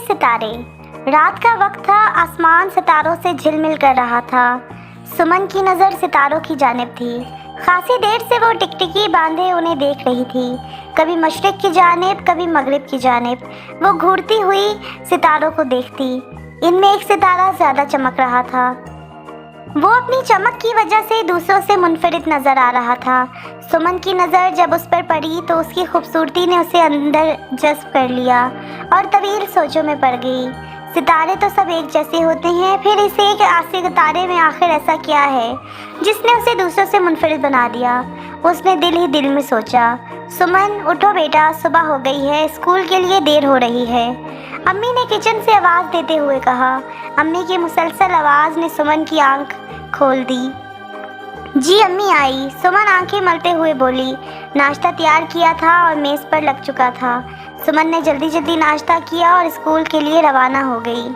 सितारे। रात का वक्त था, आसमान सितारों से झिलमिल कर रहा था। सुमन की नज़र सितारों की जानिब थी। खासी देर से वो टिकटिकी बांधे उन्हें देख रही थी, कभी मशरिक की जानिब, कभी मगरिब की जानिब। वो घूरती हुई सितारों को देखती। इनमें एक सितारा ज़्यादा चमक रहा था। वो अपनी चमक की वजह से दूसरों से मुनफरिद नज़र आ रहा था। सुमन की नज़र जब उस पर पड़ी तो उसकी खूबसूरती ने उसे अंदर जज़्ब कर लिया और तवील सोचों में पड़ गई। सितारे तो सब एक जैसे होते हैं, फिर इस एक सितारे में आखिर ऐसा क्या है जिसने उसे दूसरों से मुनफरिद बना दिया। उसने दिल ही दिल में सोचा। सुमन, उठो बेटा, सुबह हो गई है, स्कूल के लिए देर हो रही है। अम्मी ने किचन से आवाज़ देते हुए कहा। अम्मी की मुसलसल आवाज़ ने सुमन की आंख खोल दी। जी अम्मी आई, सुमन आंखें मलते हुए बोली। नाश्ता तैयार किया था और मेज़ पर लग चुका था। सुमन ने जल्दी जल्दी नाश्ता किया और स्कूल के लिए रवाना हो गई।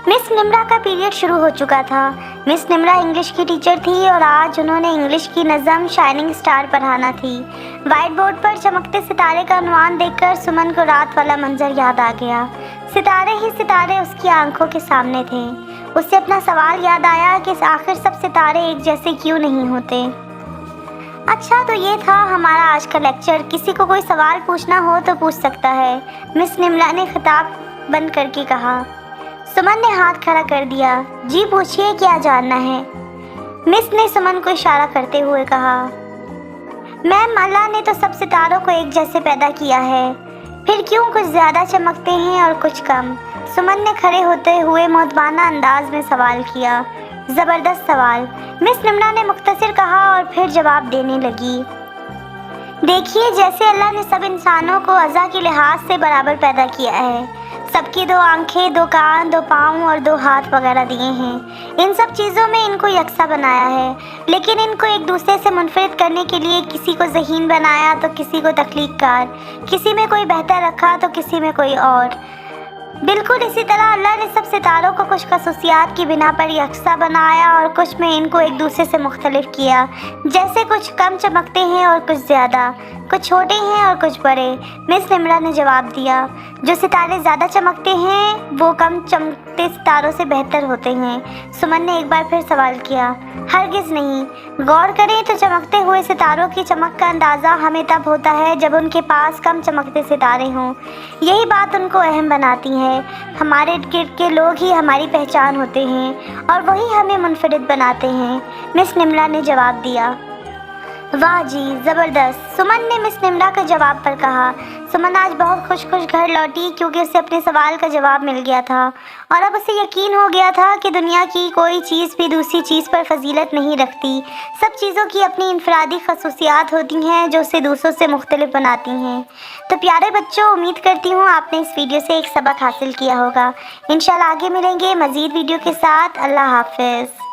मिस निम्रा का पीरियड शुरू हो चुका था। मिस निम्रा इंग्लिश की टीचर थी और आज उन्होंने इंग्लिश की नज़म शाइनिंग स्टार पढ़ाना थी। वाइट बोर्ड पर चमकते सितारे का अनुमान देखकर सुमन को रात वाला मंजर याद आ गया। सितारे ही सितारे उसकी आंखों के सामने थे। उससे अपना सवाल याद आया कि आखिर सब सितारे एक जैसे क्यों नहीं होते। अच्छा, तो ये था हमारा आज का लेक्चर। किसी को कोई सवाल पूछना हो तो पूछ सकता है, मिस निम्रा ने खिताब बंद करके कहा। सुमन ने हाथ खड़ा कर दिया। जी पूछिए, क्या जानना है? मिस ने सुमन को इशारा करते हुए कहा। मैम, अल्लाह ने तो सब सितारों को एक जैसे पैदा किया है, फिर क्यों कुछ ज़्यादा चमकते हैं और कुछ कम? सुमन ने खड़े होते हुए मुअद्दबाना अंदाज में सवाल किया। ज़बरदस्त सवाल, मिस निम्रा ने मुख्तसर कहा और फिर जवाब देने लगी। देखिए, जैसे अल्लाह ने सब इंसानों को अज़ा के लिहाज से बराबर पैदा किया है। सबकी 2 आंखें, 2 कान, 2 पाँव और 2 हाथ वगैरह दिए हैं। इन सब चीज़ों में इनको यकसा बनाया है, लेकिन इनको एक दूसरे से मुनफरिद करने के लिए किसी को ज़हीन बनाया तो किसी को तख्लीक़कार, किसी में कोई बेहतर रखा तो किसी में कोई और। बिल्कुल इसी तरह अल्लाह ने सब सितारों को कुछ खसूसियात की बिना पर यकसा बनाया और कुछ में इनको एक दूसरे से मुख्तलिफ किया। जैसे कुछ कम चमकते हैं और कुछ ज़्यादा, कुछ छोटे हैं और कुछ बड़े। मिस निम्रा ने जवाब दिया। जो सितारे ज़्यादा चमकते हैं वो कम चमकते सितारों से बेहतर होते हैं। सुमन ने एक बार फिर सवाल किया। हरगिज़ नहीं। गौर करें तो चमकते हुए सितारों की चमक का अंदाज़ा हमें तब होता है जब उनके पास कम चमकते सितारे हों। यही बात उनको अहम बनाती है। हमारे इर्द-गिर्द के लोग ही हमारी पहचान होते हैं और वही हमें मुनफरिद बनाते हैं, मिस निम्रा ने जवाब दिया। वाह जी, ज़बरदस्त, सुमन ने मिस निम्रा के जवाब पर कहा। सुमन आज बहुत खुश घर लौटी क्योंकि उसे अपने सवाल का जवाब मिल गया था और अब उसे यकीन हो गया था कि दुनिया की कोई चीज़ भी दूसरी चीज़ पर फजीलत नहीं रखती। सब चीज़ों की अपनी इनफरादी खसूसियात होती हैं जो उसे दूसरों से मुख्तलिफ बनाती हैं। तो प्यारे बच्चों, उम्मीद करती हूँ आपने इस वीडियो से एक सबक हासिल किया होगा। इंशाल्लाह आगे मिलेंगे मज़ीद वीडियो के साथ। अल्लाह हाफ़िज़।